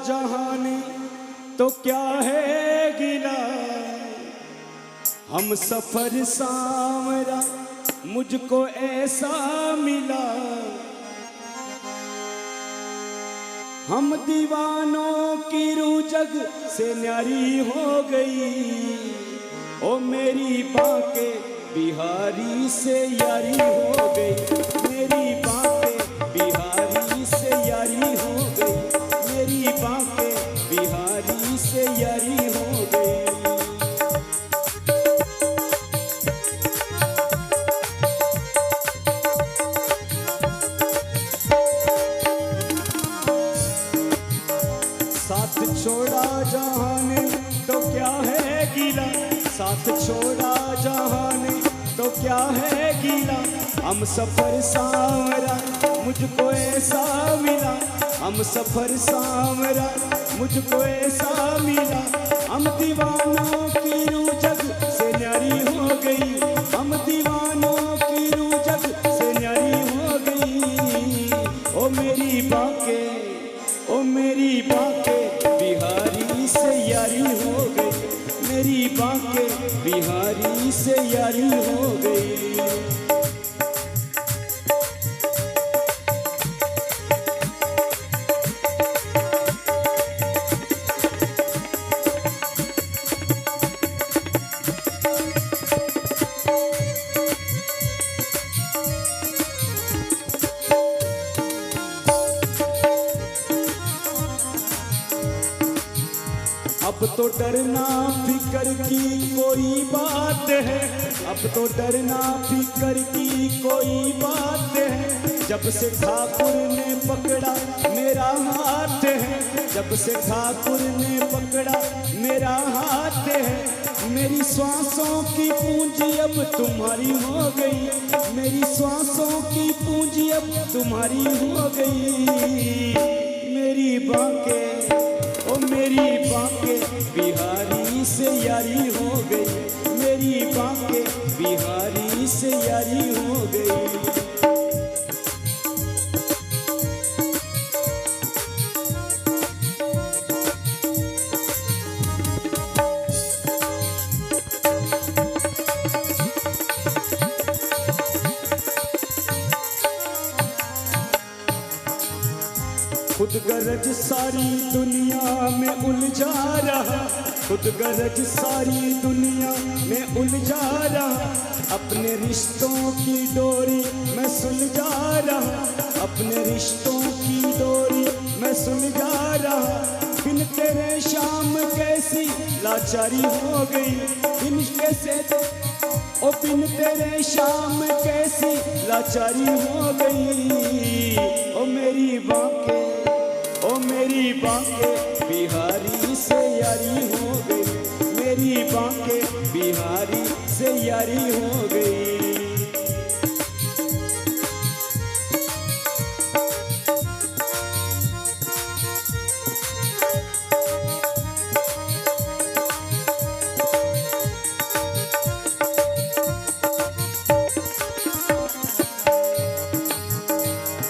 जहाने तो क्या है गिला, हम सफर सांवरा मुझको ऐसा मिला। हम दीवानों की रूह जग से न्यारी हो गई, ओ मेरी बांके बिहारी से यारी हो गई। मेरी बांके बिहारी से यारी हो गई, मेरी बांके बिहारी से यारी हो गई। साथ छोड़ा जहाने तो क्या है गिला, साथ छोड़ा जहाने तो क्या है गिला। हम सफर सांवरा मुझको ऐसा मिला, हम सफर सांवरा मुझको ऐसा मिला। हम दीवानों की रूह जग से न्यारी हो गई, हम दीवानों की रूह जग से न्यारी हो गई। ओ मेरी बांके, ओ मेरी बांके बिहारी से यारी हो गई, मेरी बांके बिहारी से यारी हो गई। अब तो डरना फिकर की कोई बात है, अब तो डरना फिकर की कोई बात है। जब से ठाकुर ने पकड़ा मेरा हाथ है, जब से ठाकुर ने पकड़ा मेरा हाथ है। मेरी श्वासों की पूंजी अब तुम्हारी हो गई, मेरी श्वासों की पूंजी अब तुम्हारी हो गई। मेरी बांके, ओ मेरी बांके बिहारी से यारी हो गई, मेरी बांके बिहारी से यारी हो गई। खुद गरज सारी दुनिया में उलझा रहा, खुद गरज सारी दुनिया में उलझा रहा। अपने रिश्तों की डोरी मैं सुलझा रहा, अपने रिश्तों की डोरी मैं सुलझा रहा। बिन तेरे शाम कैसी लाचारी हो गई, बिन कैसे ओ बिन तेरे शाम कैसी लाचारी हो गई। ओ मेरी बांके, ओ मेरी बांके बिहारी से यारी हो गई, मेरी बांके बिहारी से यारी हो गई।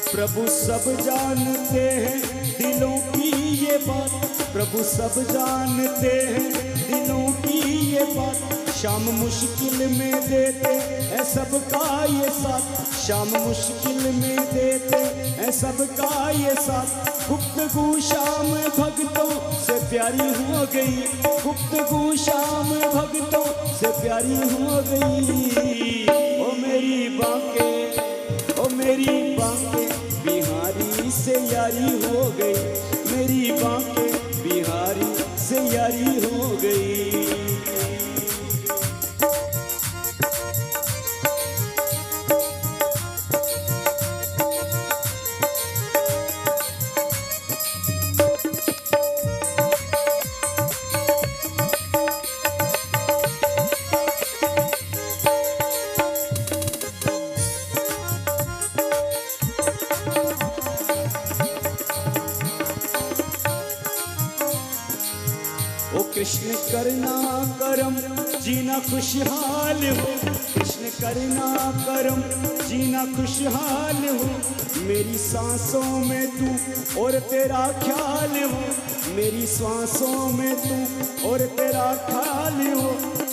प्रभु सब जानते हैं दिलों की ये बात, प्रभु सब जानते हैं दिलों की ये बात। शाम मुश्किल में देते हैं सबका ये साथ, शाम मुश्किल में देते हैं सबका ये साथ। गुफ्तगू शाम भक्तों से प्यारी हो गई, गुफ्तगू शाम भक्तों से प्यारी हो गई। ओ मेरी बांके, ओ मेरी बांके बिहारी से यारी हो गई, मेरी बांके बिहारी से यारी हो गई। ओ कृष्ण करना करम जीना खुशहाल हो, कृष्ण करना करम जीना खुशहाल हो। मेरी सांसों में तू और तेरा ख्याल हो, मेरी सांसों में तू और तेरा ख्याल हो।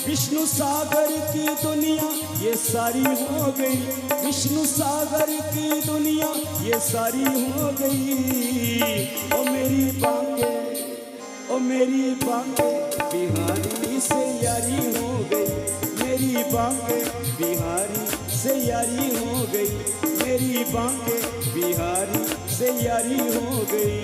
विष्णु सागर की दुनिया ये सारी हो गई, विष्णु सागर की दुनिया ये सारी हो गई। ओ मेरी बांके, ओ मेरी बांके बिहारी से यारी हो गई, मेरी बांके बिहारी से यारी हो गई, मेरी बांके बिहारी से यारी हो गई।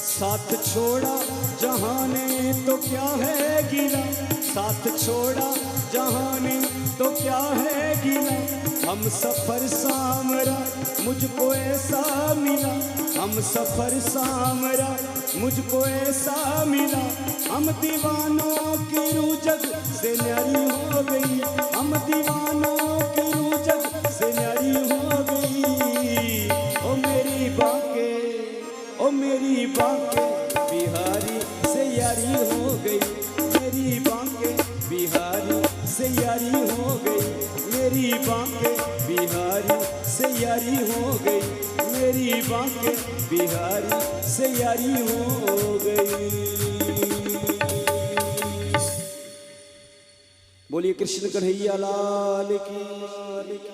साथ छोड़ा जहाँ ने तो क्या है गिला, साथ छोड़ा जहाँ ने तो क्या है गिला। हम सफर सामरा मुझको ऐसा मिला, हम सफर सामरा मुझको ऐसा मिला। हम दीवानों की रूह जग से न्यारी हो गई, हम दीवानों की रूह जग से न्यारी हो गई। ओ मेरी बांके, ओ मेरी बांके बिहारी से यारी हो गई, मेरी बांके बिहारी से यारी हो गई, मेरी बांके बिहारी से यारी हो गई, मेरी बांके बिहारी से यारी हो गई। बोलिए कृष्ण कन्हैया लाल की।